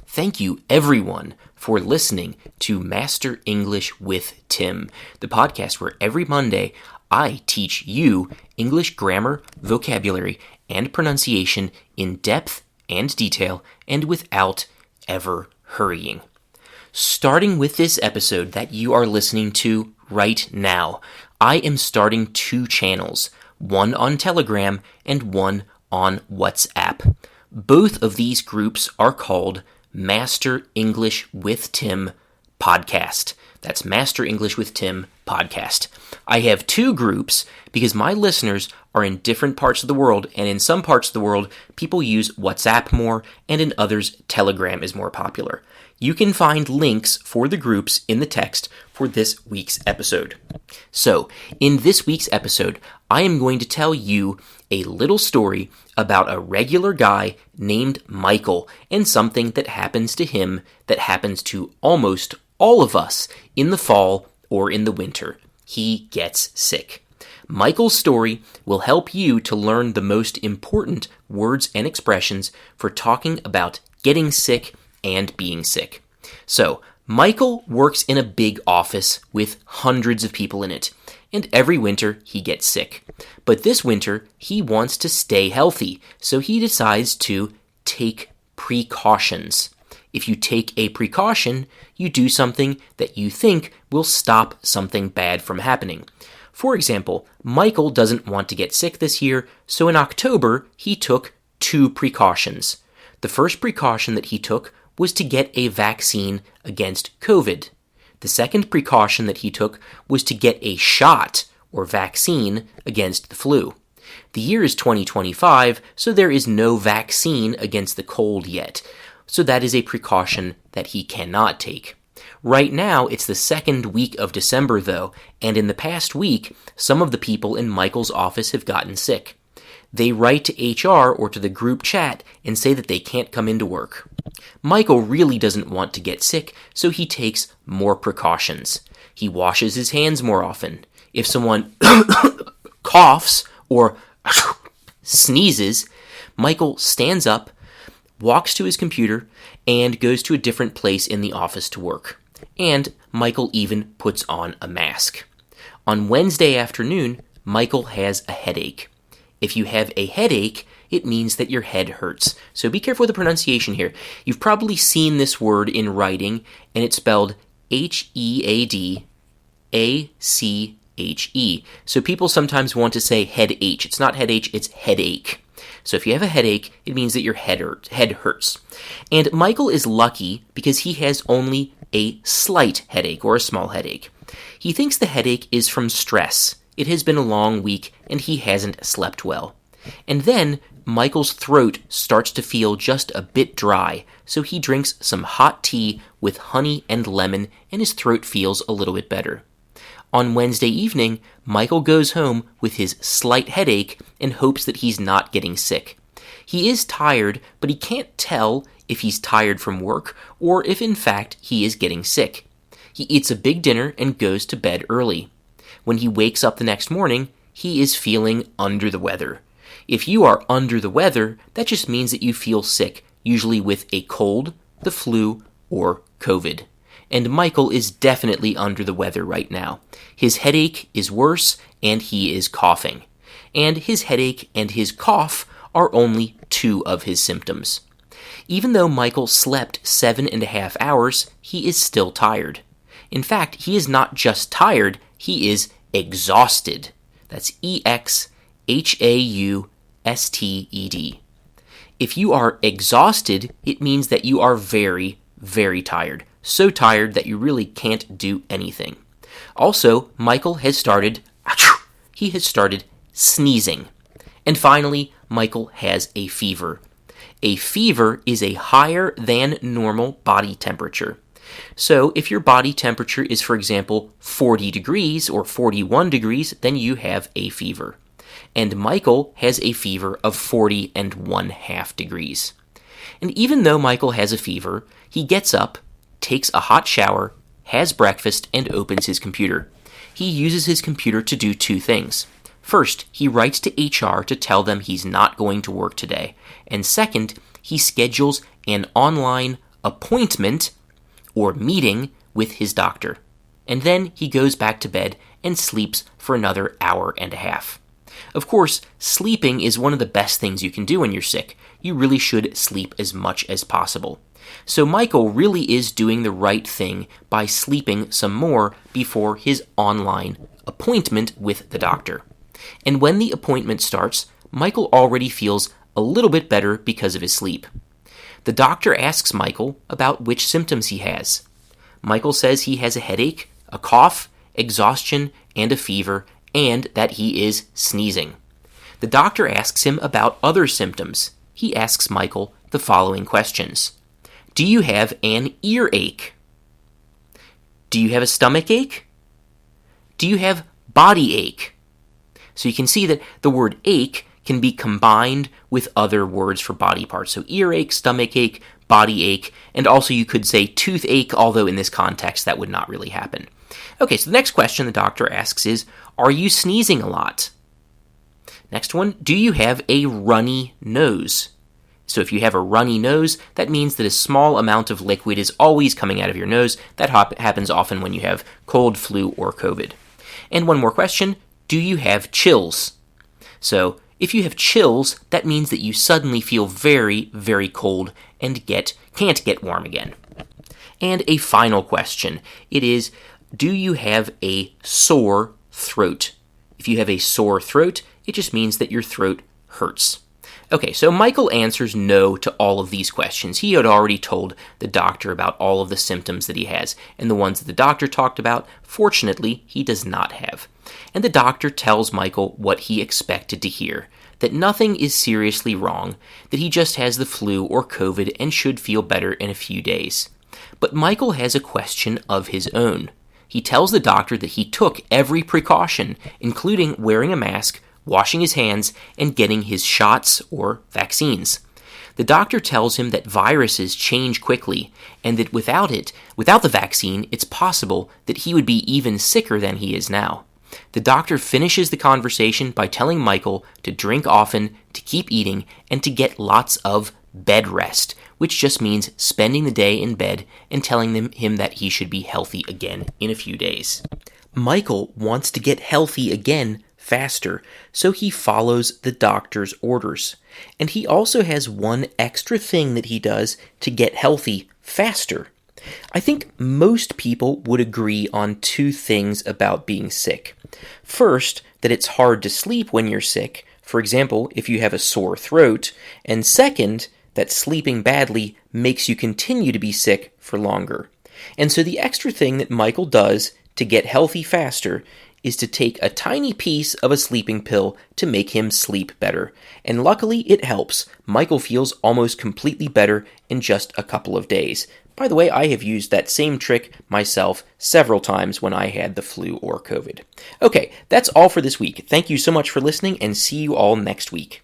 Thank you, everyone, for listening to Master English with Tim, the podcast where every Monday I teach you English grammar, vocabulary, and pronunciation in depth and detail and without ever hurrying. Starting with this episode that you are listening to right now, I am starting 2 channels, one on Telegram and one on WhatsApp. Both of these groups are called Master English with Tim Podcast. That's Master English with Tim Podcast. I have 2 groups because my listeners are in different parts of the world, and in some parts of the world, people use WhatsApp more, and in others, Telegram is more popular. You can find links for the groups in the text for this week's episode. So, in this week's episode, I am going to tell you a little story about a regular guy named Michael and something that happens to him that happens to almost all of us in the fall or in the winter. He gets sick. Michael's story will help you to learn the most important words and expressions for talking about getting sick and being sick. So, Michael works in a big office with hundreds of people in it, and every winter he gets sick. But this winter, he wants to stay healthy, so he decides to take precautions. If you take a precaution, you do something that you think will stop something bad from happening. For example, Michael doesn't want to get sick this year, so in October, he took 2 precautions. The first precaution that he took was to get a vaccine against COVID. The second precaution that he took was to get a shot or vaccine against the flu. The year is 2025, so there is no vaccine against the cold yet. So that is a precaution that he cannot take. Right now, it's the second week of December, though, and in the past week, some of the people in Michael's office have gotten sick. They write to HR or to the group chat and say that they can't come into work. Michael really doesn't want to get sick, so he takes more precautions. He washes his hands more often. If someone coughs or sneezes, Michael stands up, walks to his computer, and goes to a different place in the office to work. And Michael even puts on a mask. On Wednesday afternoon, Michael has a headache. If you have a headache, it means that your head hurts. So be careful with the pronunciation here. You've probably seen this word in writing, and it's spelled Headache. So people sometimes want to say head-H. It's not head-H, it's headache. So if you have a headache, it means that your head hurts. And Michael is lucky because he has only a slight headache or a small headache. He thinks the headache is from stress. It has been a long week and he hasn't slept well. And then Michael's throat starts to feel just a bit dry, so he drinks some hot tea with honey and lemon and his throat feels a little bit better. On Wednesday evening, Michael goes home with his slight headache and hopes that he's not getting sick. He is tired, but he can't tell if he's tired from work or if in fact he is getting sick. He eats a big dinner and goes to bed early. When he wakes up the next morning, he is feeling under the weather. If you are under the weather, that just means that you feel sick, usually with a cold, the flu, or COVID. And Michael is definitely under the weather right now. His headache is worse, and he is coughing. And his headache and his cough are only 2 of his symptoms. Even though Michael slept 7.5 hours, he is still tired. In fact, he is not just tired, he is exhausted. That's EXHAUSTED. If you are exhausted, it means that you are very, very tired. So tired that you really can't do anything. Also, Michael has started sneezing. And finally, Michael has a fever. A fever is a higher than normal body temperature. So if your body temperature is, for example, 40 degrees or 41 degrees, then you have a fever. And Michael has a fever of 40.5 degrees. And even though Michael has a fever, he gets up, takes a hot shower, has breakfast, and opens his computer. He uses his computer to do 2 things. First, he writes to HR to tell them he's not going to work today. And second, he schedules an online appointment or meeting with his doctor. And then he goes back to bed and sleeps for another hour and a half. Of course, sleeping is one of the best things you can do when you're sick. You really should sleep as much as possible. So Michael really is doing the right thing by sleeping some more before his online appointment with the doctor. And when the appointment starts, Michael already feels a little bit better because of his sleep. The doctor asks Michael about which symptoms he has. Michael says he has a headache, a cough, exhaustion, and a fever, and that he is sneezing. The doctor asks him about other symptoms. He asks Michael the following questions. Do you have an earache? Do you have a stomach ache? Do you have body ache? So you can see that the word ache can be combined with other words for body parts. So earache, stomach ache, body ache, and also you could say toothache, although in this context that would not really happen. Okay, so the next question the doctor asks is, are you sneezing a lot? Next one, do you have a runny nose? So if you have a runny nose, that means that a small amount of liquid is always coming out of your nose. That happens often when you have cold, flu, or COVID. And one more question, do you have chills? So if you have chills, that means that you suddenly feel very, very cold and can't get warm again. And a final question, it is, do you have a sore throat? If you have a sore throat, it just means that your throat hurts. Okay, so Michael answers no to all of these questions. He had already told the doctor about all of the symptoms that he has, and the ones that the doctor talked about, fortunately, he does not have. And the doctor tells Michael what he expected to hear, that nothing is seriously wrong, that he just has the flu or COVID and should feel better in a few days. But Michael has a question of his own. He tells the doctor that he took every precaution, including wearing a mask, washing his hands, and getting his shots or vaccines. The doctor tells him that viruses change quickly, and that without the vaccine, it's possible that he would be even sicker than he is now. The doctor finishes the conversation by telling Michael to drink often, to keep eating, and to get lots of bed rest, which just means spending the day in bed and telling him that he should be healthy again in a few days. Michael wants to get healthy again faster, so he follows the doctor's orders. And he also has one extra thing that he does to get healthy faster. I think most people would agree on two things about being sick. First, that it's hard to sleep when you're sick, for example, if you have a sore throat, and second, that sleeping badly makes you continue to be sick for longer. And so the extra thing that Michael does to get healthy faster is to take a tiny piece of a sleeping pill to make him sleep better. And luckily, it helps. Michael feels almost completely better in just a couple of days. By the way, I have used that same trick myself several times when I had the flu or COVID. Okay, that's all for this week. Thank you so much for listening, and see you all next week.